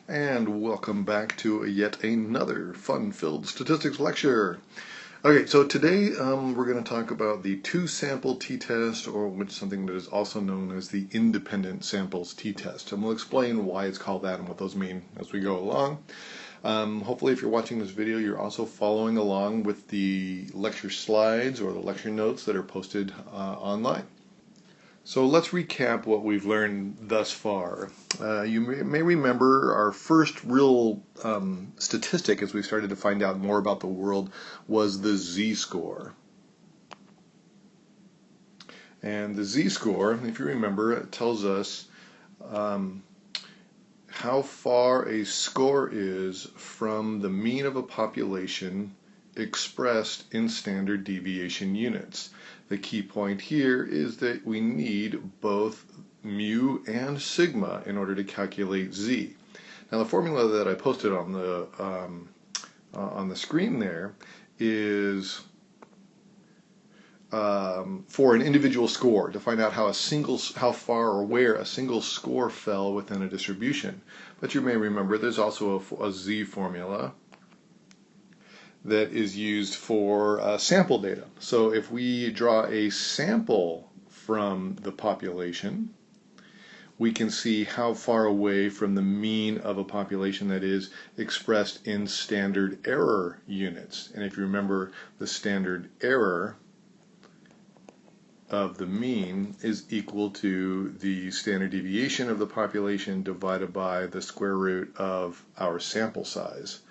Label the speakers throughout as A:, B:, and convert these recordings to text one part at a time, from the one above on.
A: And welcome back to yet another fun-filled statistics lecture. Okay, so today we're going to talk about the two-sample t-test, or which something that is also known as the independent samples t-test. And we'll explain why it's called that and what those mean as we go along. Hopefully if you're watching this video, you're also following along with the lecture slides or the lecture notes that are posted online. So let's recap what we've learned thus far. You may remember our first real statistic as we started to find out more about the world was the z-score. And the z-score, if you remember, it tells us how far a score is from the mean of a population expressed in standard deviation units. The key point here is that we need both mu and sigma in order to calculate z. Now the formula that I posted on the screen there is for an individual score to find out how far or where a single score fell within a distribution. But you may remember there's also a z formula that is used for sample data. So if we draw a sample from the population, we can see how far away from the mean of a population that is expressed in standard error units. And if you remember, the standard error of the mean is equal to the standard deviation of the population divided by the square root of our sample size.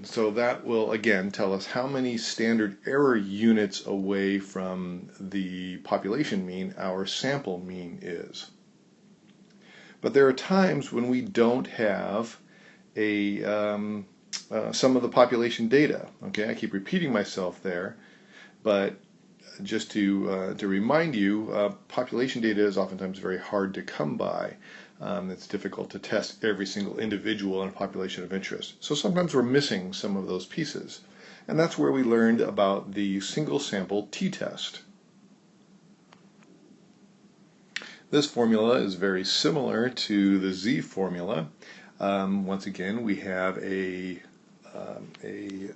A: So that will again tell us how many standard error units away from the population mean our sample mean is. But there are times when we don't have some of the population data. Okay, I keep repeating myself there, but just to remind you, population data is oftentimes very hard to come by. It's difficult to test every single individual in a population of interest. So sometimes we're missing some of those pieces. And that's where we learned about the single sample t-test. This formula is very similar to the z formula. Once again, we have a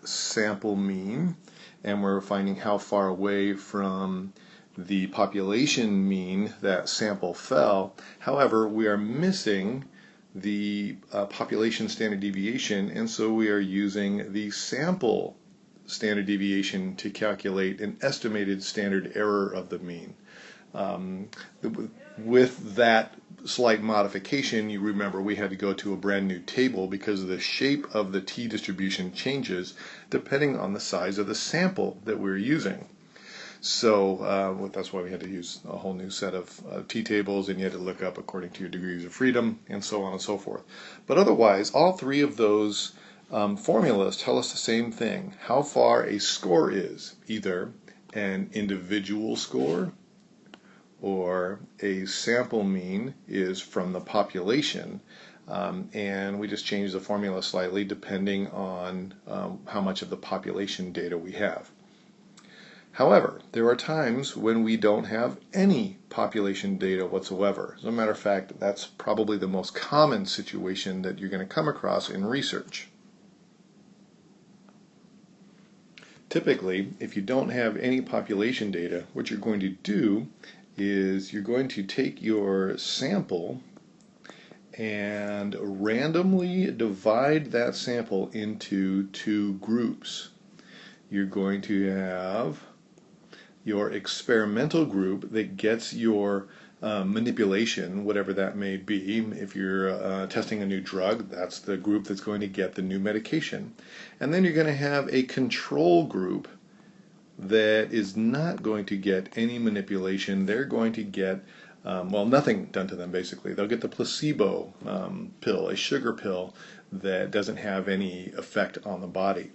A: sample mean, and we're finding how far away from the population mean that sample fell. However, we are missing the population standard deviation, and so we are using the sample standard deviation to calculate an estimated standard error of the mean. With that slight modification, you remember we had to go to a brand new table because the shape of the t-distribution changes depending on the size of the sample that we're using. So that's why we had to use a whole new set of t-tables, and you had to look up according to your degrees of freedom and so on and so forth. But otherwise, all three of those formulas tell us the same thing: how far a score is, either an individual score or a sample mean is from the population, and we just change the formula slightly depending on how much of the population data we have. However, there are times when we don't have any population data whatsoever. As a matter of fact, that's probably the most common situation that you're going to come across in research. Typically, if you don't have any population data, what you're going to do is you're going to take your sample and randomly divide that sample into two groups. You're going to have your experimental group that gets your manipulation, whatever that may be. If you're testing a new drug, that's the group that's going to get the new medication. And then you're going to have a control group that is not going to get any manipulation. They're going to get, well, nothing done to them basically. They'll get the placebo pill, a sugar pill that doesn't have any effect on the body.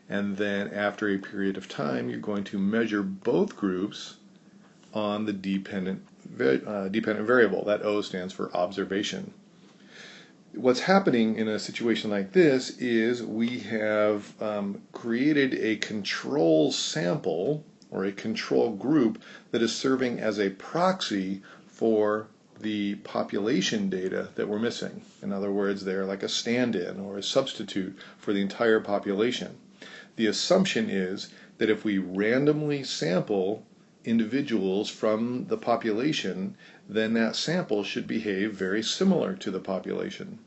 A: And then after a period of time, you're going to measure both groups on the dependent variable. That O stands for observation. What's happening in a situation like this is we have created a control sample or a control group that is serving as a proxy for the population data that we're missing. In other words, they're like a stand-in or a substitute for the entire population. The assumption is that if we randomly sample individuals from the population, then that sample should behave very similar to the population.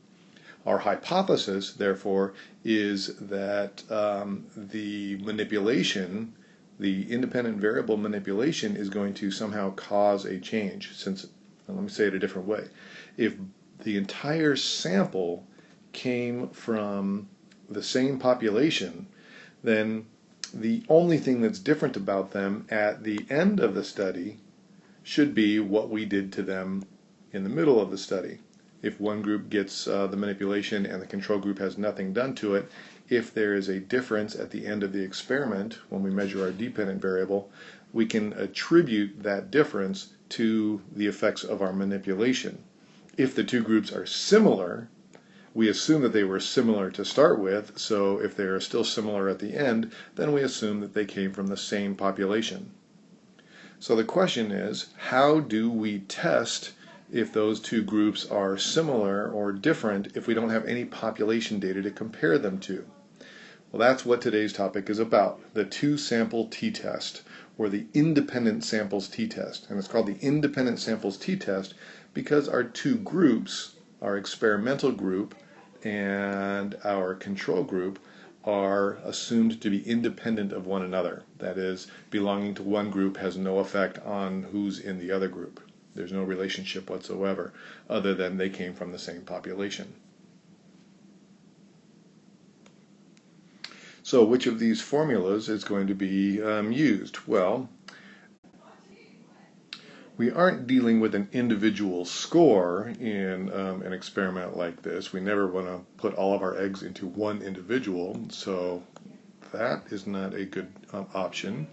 A: Our hypothesis, therefore, is that the manipulation, the independent variable manipulation, is going to somehow cause a change. Since, let me say it a different way. If the entire sample came from the same population, then the only thing that's different about them at the end of the study should be what we did to them in the middle of the study. If one group gets the manipulation and the control group has nothing done to it, if there is a difference at the end of the experiment when we measure our dependent variable, we can attribute that difference to the effects of our manipulation. If the two groups are similar, we assume that they were similar to start with, so if they are still similar at the end, then we assume that they came from the same population. So the question is, how do we test if those two groups are similar or different if we don't have any population data to compare them to? Well, that's what today's topic is about, the two-sample t-test, or the independent samples t-test. And it's called the independent samples t-test because our two groups, our experimental group and our control group, are assumed to be independent of one another. That is, belonging to one group has no effect on who's in the other group. There's no relationship whatsoever other than they came from the same population. So which of these formulas is going to be used? Well, we aren't dealing with an individual score in an experiment like this. We never want to put all of our eggs into one individual, so that is not a good option.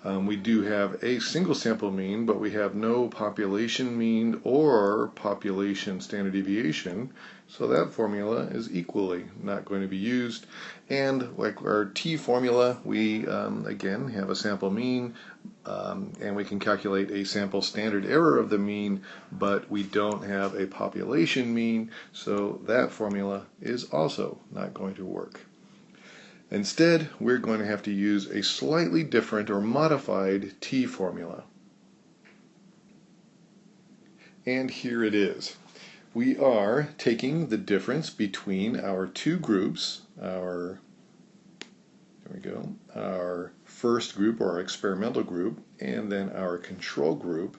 A: We do have a single sample mean, but we have no population mean or population standard deviation, so that formula is equally not going to be used. And like our t formula, we again have a sample mean, and we can calculate a sample standard error of the mean, but we don't have a population mean, so that formula is also not going to work. Instead, we're going to have to use a slightly different or modified t formula. And here it is. We are taking the difference between our two groups, our first group or our experimental group, and then our control group,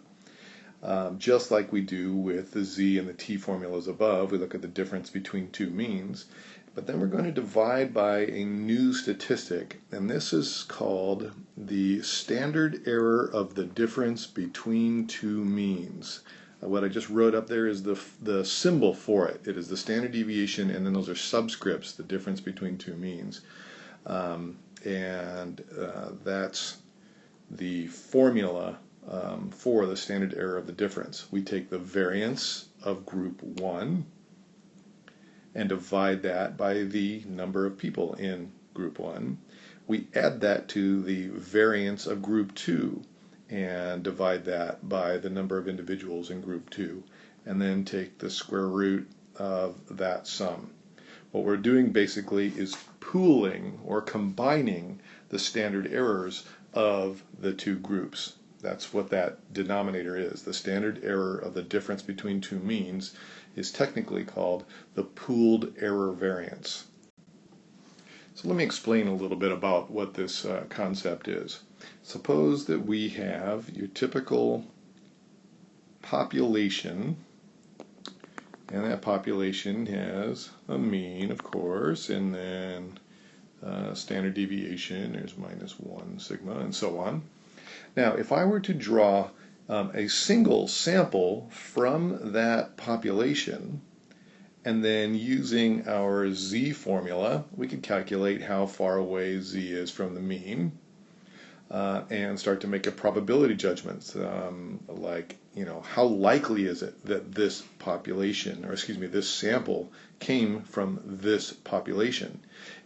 A: just like we do with the z and the t formulas above. We look at the difference between two means. But then we're going to divide by a new statistic, and this is called the standard error of the difference between two means. What I just wrote up there is the symbol for it. It is the standard deviation, and then those are subscripts, the difference between two means. That's the formula for the standard error of the difference. We take the variance of group 1 and divide that by the number of people in group 1. We add that to the variance of group 2 and divide that by the number of individuals in group 2, and then take the square root of that sum. What we're doing basically is pooling or combining the standard errors of the two groups. That's what that denominator is. The standard error of the difference between two means is technically called the pooled error variance. So let me explain a little bit about what this concept is. Suppose that we have your typical population, and that population has a mean, of course, and then standard deviation, there's -1 sigma, and so on. Now, if I were to draw a single sample from that population, and then using our z formula, we could calculate how far away z is from the mean, and start to make a probability judgments, like, how likely is it that this population, or excuse me, this sample came from this population.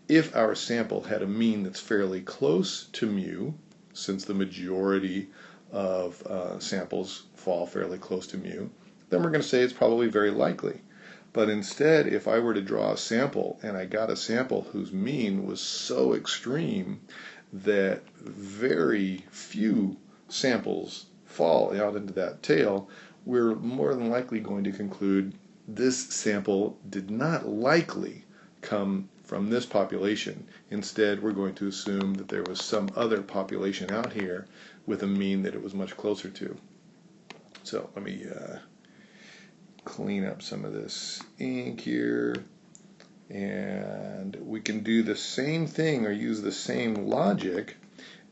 A: If our sample had a mean that's fairly close to mu, since the majority of samples fall fairly close to mu, then we're going to say it's probably very likely. But instead, if I were to draw a sample and I got a sample whose mean was so extreme that very few samples fall out into that tail, we're more than likely going to conclude this sample did not likely come from this population. Instead, we're going to assume that there was some other population out here with a mean that it was much closer to. So let me clean up some of this ink here, and we can do the same thing or use the same logic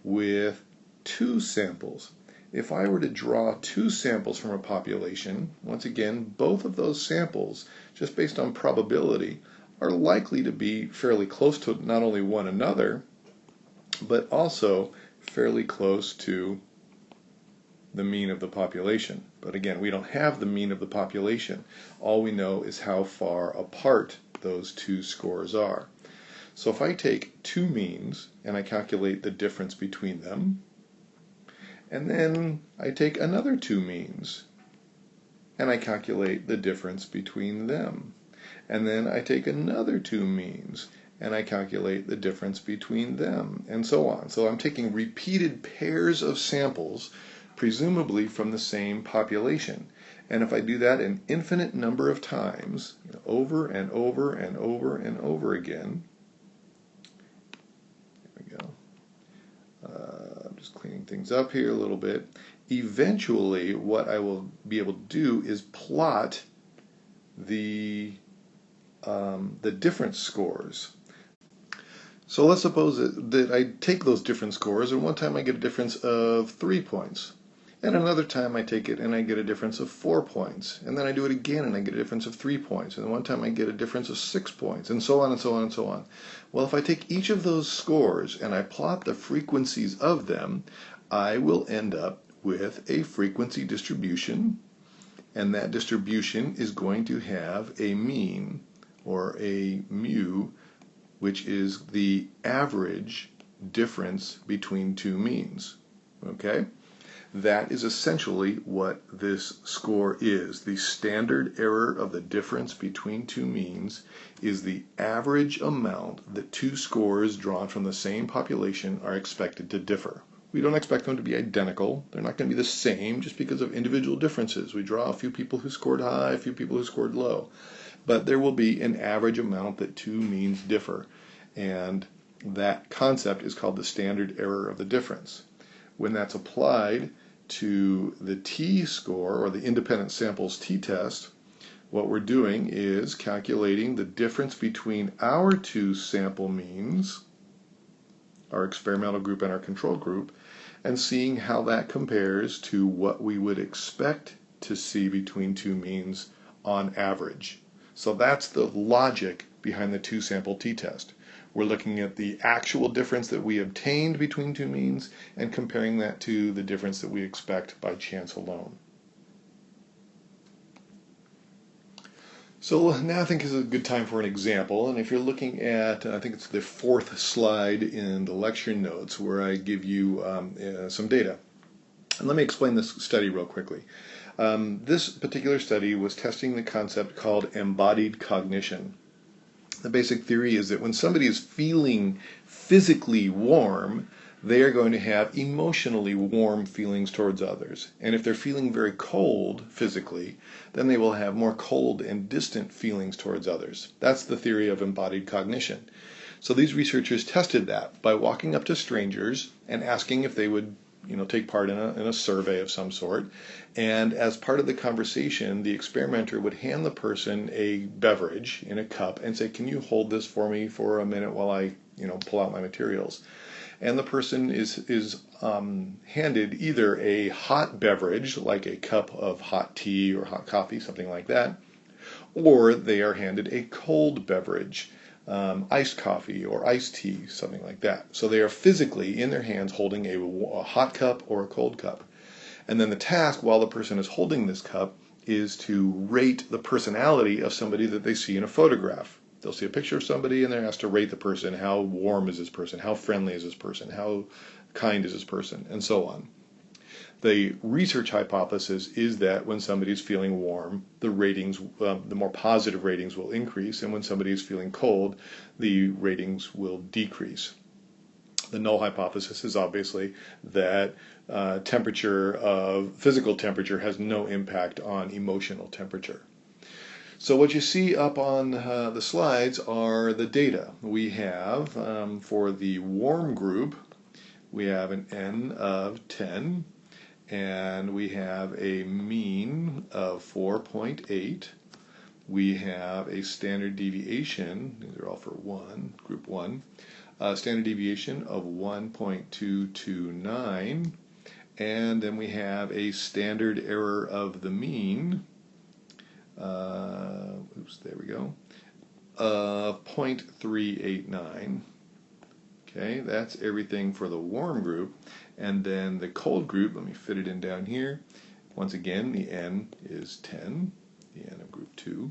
A: with two samples. If I were to draw two samples from a population, once again, both of those samples, just based on probability, are likely to be fairly close to not only one another, but also fairly close to the mean of the population. But again, we don't have the mean of the population. All we know is how far apart those two scores are. So if I take two means and I calculate the difference between them, and then I take another two means and I calculate the difference between them, and then I take another two means and I calculate the difference between them, and so on. So I'm taking repeated pairs of samples, presumably from the same population. And if I do that an infinite number of times, over and over and over and over again, there we go. I'm just cleaning things up here a little bit. Eventually, what I will be able to do is plot the difference scores. So let's suppose that I take those difference scores, and one time I get a difference of 3 points. And another time I take it and I get a difference of 4 points. And then I do it again and I get a difference of 3 points. And one time I get a difference of 6 points, and so on and so on and so on. Well, if I take each of those scores and I plot the frequencies of them, I will end up with a frequency distribution. And that distribution is going to have a mean, or a mu, which is the average difference between two means. Okay? That is essentially what this score is. The standard error of the difference between two means is the average amount that two scores drawn from the same population are expected to differ. We don't expect them to be identical. They're not going to be the same just because of individual differences. We draw a few people who scored high, a few people who scored low. But there will be an average amount that two means differ. And that concept is called the standard error of the difference. When that's applied to the t-score, or the independent samples t-test, what we're doing is calculating the difference between our two sample means, our experimental group and our control group, and seeing how that compares to what we would expect to see between two means on average. So that's the logic behind the two-sample t-test. We're looking at the actual difference that we obtained between two means and comparing that to the difference that we expect by chance alone. So now I think is a good time for an example, and if you're looking at, I think it's the fourth slide in the lecture notes where I give you some data. And let me explain this study real quickly. This particular study was testing the concept called embodied cognition. The basic theory is that when somebody is feeling physically warm, they are going to have emotionally warm feelings towards others. And if they're feeling very cold physically, then they will have more cold and distant feelings towards others. That's the theory of embodied cognition. So these researchers tested that by walking up to strangers and asking if they would take part in a survey of some sort. And as part of the conversation, the experimenter would hand the person a beverage in a cup and say, "Can you hold this for me for a minute while I pull out my materials?" And the person is handed either a hot beverage, like a cup of hot tea or hot coffee, something like that, or they are handed a cold beverage, iced coffee or iced tea, something like that. So they are physically in their hands holding a hot cup or a cold cup. And then the task while the person is holding this cup is to rate the personality of somebody that they see in a photograph. They'll see a picture of somebody and they're asked to rate the person. How warm is this person? How friendly is this person? How kind is this person? And so on. The research hypothesis is that when somebody's feeling warm, the ratings, the more positive ratings will increase, and when somebody is feeling cold, the ratings will decrease. The null hypothesis is obviously that physical temperature has no impact on emotional temperature. So what you see up on the slides are the data. We have, for the warm group, we have an N of 10, and we have a mean of 4.8. We have a standard deviation, these are all for group 1, standard deviation of 1.229, and then we have a standard error of the mean, there we go, of 0.389. Okay, that's everything for the warm group. And then the cold group, let me fit it in down here. Once again, the N is 10, the N of group 2.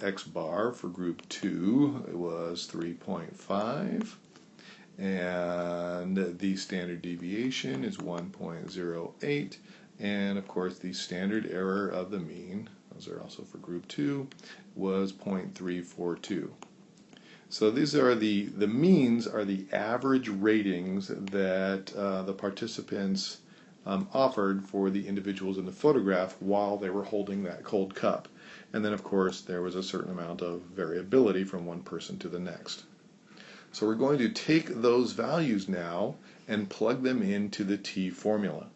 A: X bar for group 2 was 3.5. And the standard deviation is 1.08. And of course, the standard error of the mean, those are also for group 2, was 0.342. So these are the means are the average ratings that the participants offered for the individuals in the photograph while they were holding that cold cup. And then of course there was a certain amount of variability from one person to the next. So we're going to take those values now and plug them into the T formula.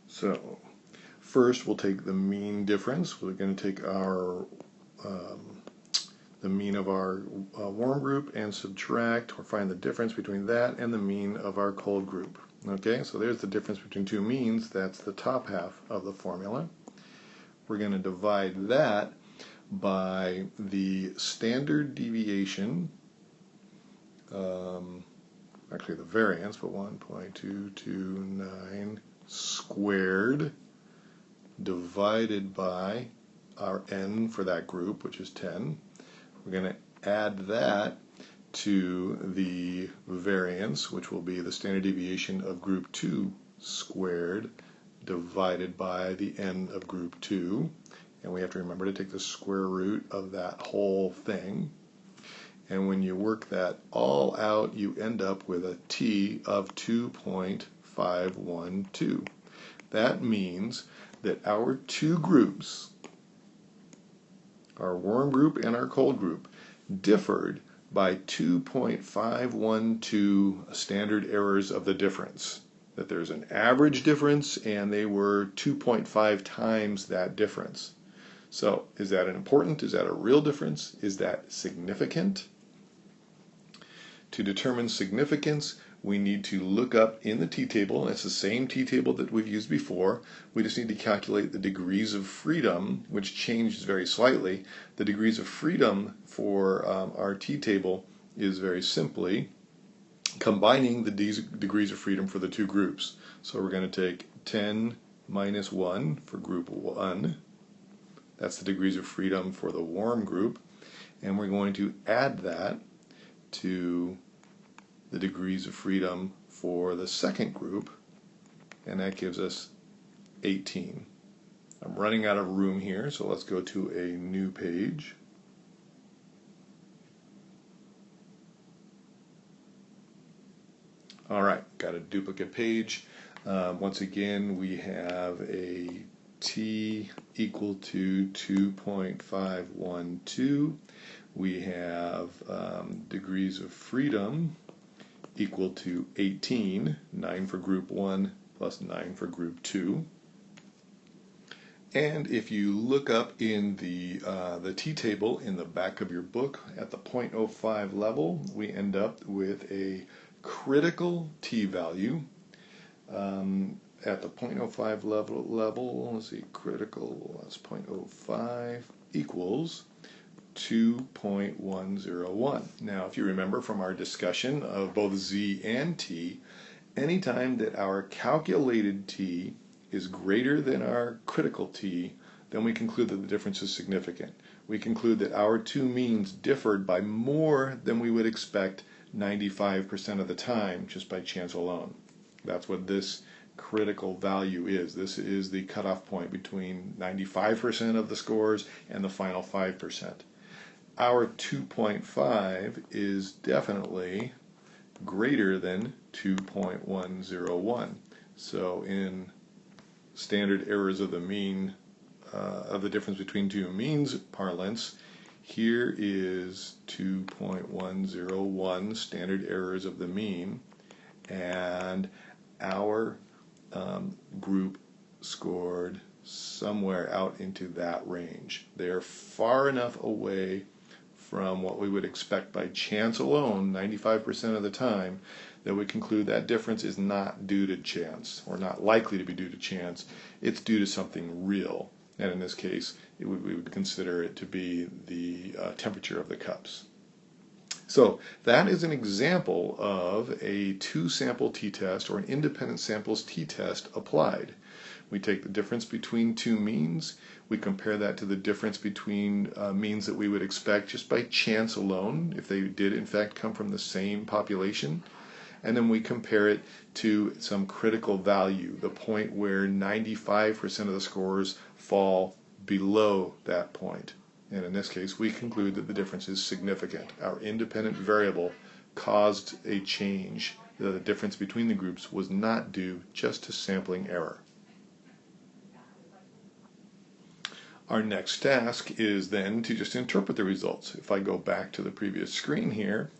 A: So first we'll take the mean difference. We're going to take our the mean of our warm group and subtract or find the difference between that and the mean of our cold group. Okay, so there's the difference between two means. That's the top half of the formula. We're going to divide that by the standard deviation, actually the variance, but 1.229 squared divided by our n for that group, which is 10. We're going to add that to the variance, which will be the standard deviation of group 2 squared divided by the n of group 2. And we have to remember to take the square root of that whole thing. And when you work that all out, you end up with a T of 2.512. That means that our two groups, our warm group and our cold group, differed by 2.512 standard errors of the difference. That there's an average difference and they were 2.5 times that difference. So is that important? Is that a real difference? Is that significant? To determine significance, we need to look up in the t-table, and it's the same t-table that we've used before. We just need to calculate the degrees of freedom, which changes very slightly. The degrees of freedom for our t-table is very simply combining the degrees of freedom for the two groups. So we're going to take 10 minus 1 for group 1. That's the degrees of freedom for the warm group. And we're going to add that to the degrees of freedom for the second group, and that gives us 18. I'm running out of room here, so let's go to a new page. Alright, got a duplicate page. Once again, we have a T equal to 2.512. We have degrees of freedom equal to 18, 9 for group 1 plus 9 for group 2. And if you look up in the t-table in the back of your book at the 0.05 level, we end up with a critical t-value. At the 0.05 level, let's see, critical, that's 0.05 equals 2.101. Now, if you remember from our discussion of both Z and T, anytime that our calculated T is greater than our critical T, then we conclude that the difference is significant. We conclude that our two means differed by more than we would expect 95% of the time just by chance alone. That's what this critical value is. This is the cutoff point between 95% of the scores and the final 5%. Our 2.5 is definitely greater than 2.101. So in standard errors of the mean, of the difference between two means parlance, here is 2.101 standard errors of the mean, and our group scored somewhere out into that range. They're far enough away from what we would expect by chance alone 95% of the time that we conclude that difference is not due to chance, or not likely to be due to chance. It's due to something real, and in this case we would consider it to be the temperature of the cups. So that is an example of a two-sample t-test or an independent samples t-test applied. We take the difference between two means, we compare that to the difference between means that we would expect just by chance alone, if they did in fact come from the same population, and then we compare it to some critical value, the point where 95% of the scores fall below that point. And in this case, we conclude that the difference is significant. Our independent variable caused a change. The difference between the groups was not due just to sampling error. Our next task is then to just interpret the results. If I go back to the previous screen here,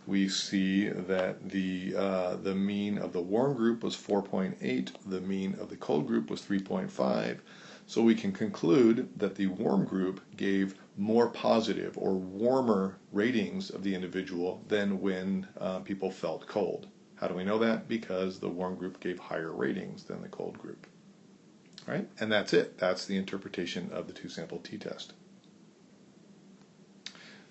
A: we see that the mean of the warm group was 4.8, the mean of the cold group was 3.5. So we can conclude that the warm group gave more positive or warmer ratings of the individual than when people felt cold. How do we know that? Because the warm group gave higher ratings than the cold group. All right? And that's it. That's the interpretation of the two-sample t-test.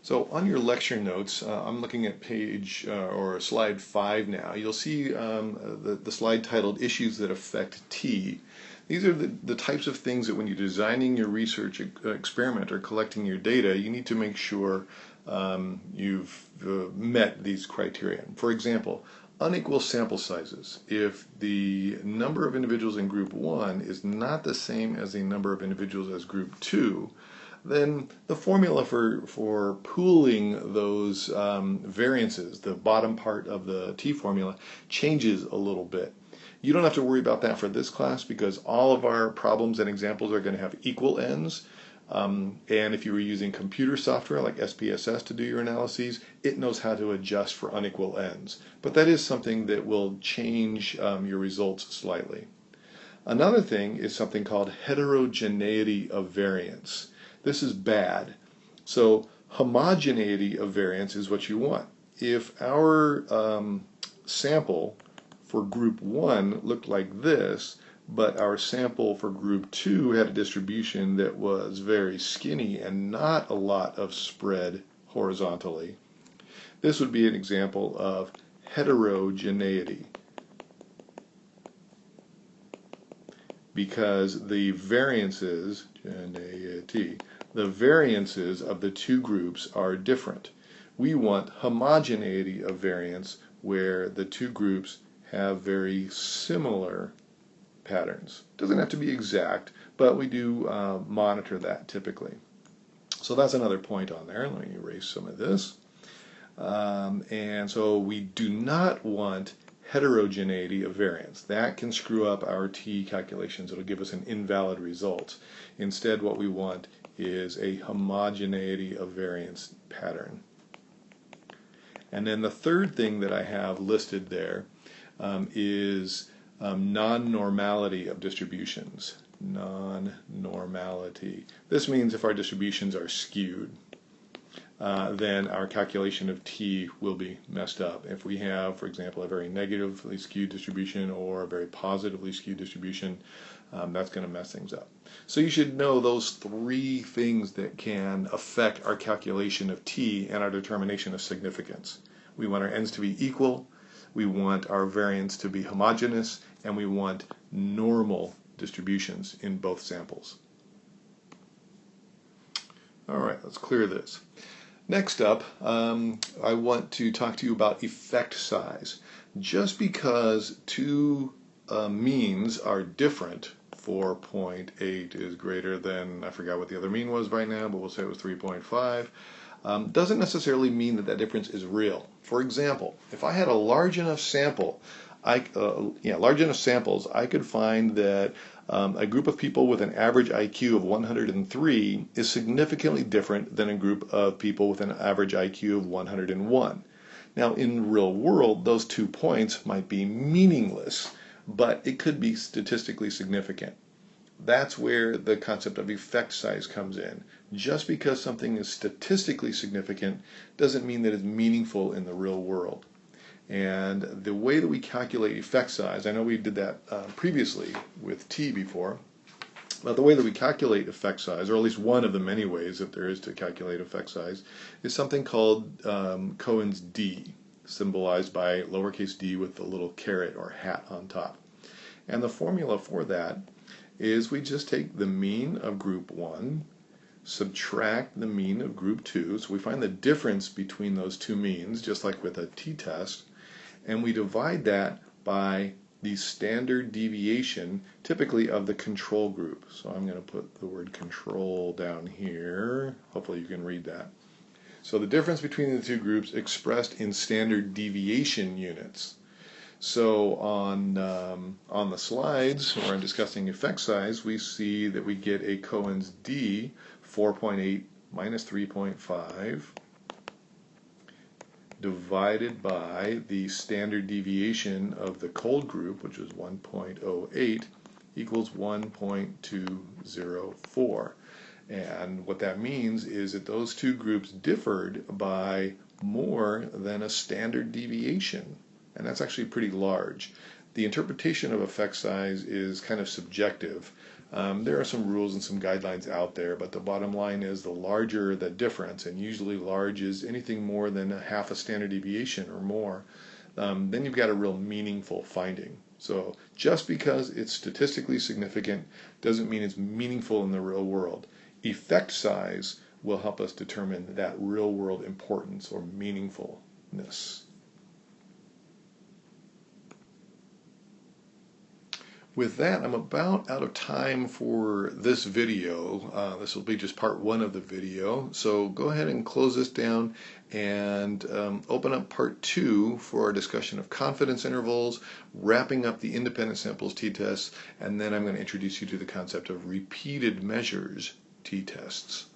A: So on your lecture notes, I'm looking at page or slide 5 now. You'll see the slide titled Issues That Affect T. These are the types of things that when you're designing your research experiment or collecting your data, you need to make sure you've met these criteria. For example, unequal sample sizes. If the number of individuals in group 1 is not the same as the number of individuals as group 2, then the formula for pooling those variances, the bottom part of the T formula, changes a little bit. You don't have to worry about that for this class because all of our problems and examples are going to have equal ends. And if you were using computer software like SPSS to do your analyses, it knows how to adjust for unequal ends. But that is something that will change your results slightly. Another thing is something called heterogeneity of variance. This is bad. So homogeneity of variance is what you want. If our sample for group 1 looked like this, but our sample for group 2 had a distribution that was very skinny and not a lot of spread horizontally, this would be an example of heterogeneity, because the variances, the variances of the two groups are different. We want homogeneity of variance where the two groups have very similar patterns. It doesn't have to be exact, but we do monitor that typically. So that's another point on there. Let me erase some of this. And so we do not want heterogeneity of variance. That can screw up our T calculations. It'll give us an invalid result. Instead, what we want is a homogeneity of variance pattern. And then the third thing that I have listed there is non-normality of distributions. Non-normality. This means if our distributions are skewed, then our calculation of T will be messed up. If we have, for example, a very negatively skewed distribution or a very positively skewed distribution, that's going to mess things up. So you should know those three things that can affect our calculation of T and our determination of significance. We want our n's to be equal, we want our variance to be homogeneous, and we want normal distributions in both samples. All right, let's clear this. Next up, I want to talk to you about effect size. Just because two means are different, 4.8 is greater than, I forgot what the other mean was right now, but we'll say it was 3.5, doesn't necessarily mean that that difference is real. For example, if I had a large enough sample, large enough samples, I could find that a group of people with an average IQ of 103 is significantly different than a group of people with an average IQ of 101. Now, in the real world, those 2 points might be meaningless, but it could be statistically significant. That's where the concept of effect size comes in. Just because something is statistically significant doesn't mean that it's meaningful in the real world. And the way that we calculate effect size, I know we did that previously with T before, but the way that we calculate effect size, or at least one of the many ways that there is to calculate effect size, is something called Cohen's d, symbolized by lowercase d with the little caret or hat on top. And the formula for that is we just take the mean of group 1, subtract the mean of group 2, so we find the difference between those two means, just like with a t-test, and we divide that by the standard deviation, typically of the control group. So I'm going to put the word control down here. Hopefully you can read that. So the difference between the two groups expressed in standard deviation units. So on the slides, where I'm discussing effect size, we see that we get a Cohen's d, 4.8 minus 3.5, divided by the standard deviation of the cold group, which is 1.08, equals 1.204. And what that means is that those two groups differed by more than a standard deviation. And that's actually pretty large. The interpretation of effect size is kind of subjective. There are some rules and some guidelines out there, but the bottom line is the larger the difference, and usually large is anything more than a half a standard deviation or more, then you've got a real meaningful finding. So just because it's statistically significant doesn't mean it's meaningful in the real world. Effect size will help us determine that real world importance or meaningfulness. With that, I'm about out of time for this video. This will be just part 1 of the video. So go ahead and close this down and open up part 2 for our discussion of confidence intervals, wrapping up the independent samples t-tests, and then I'm going to introduce you to the concept of repeated measures t-tests.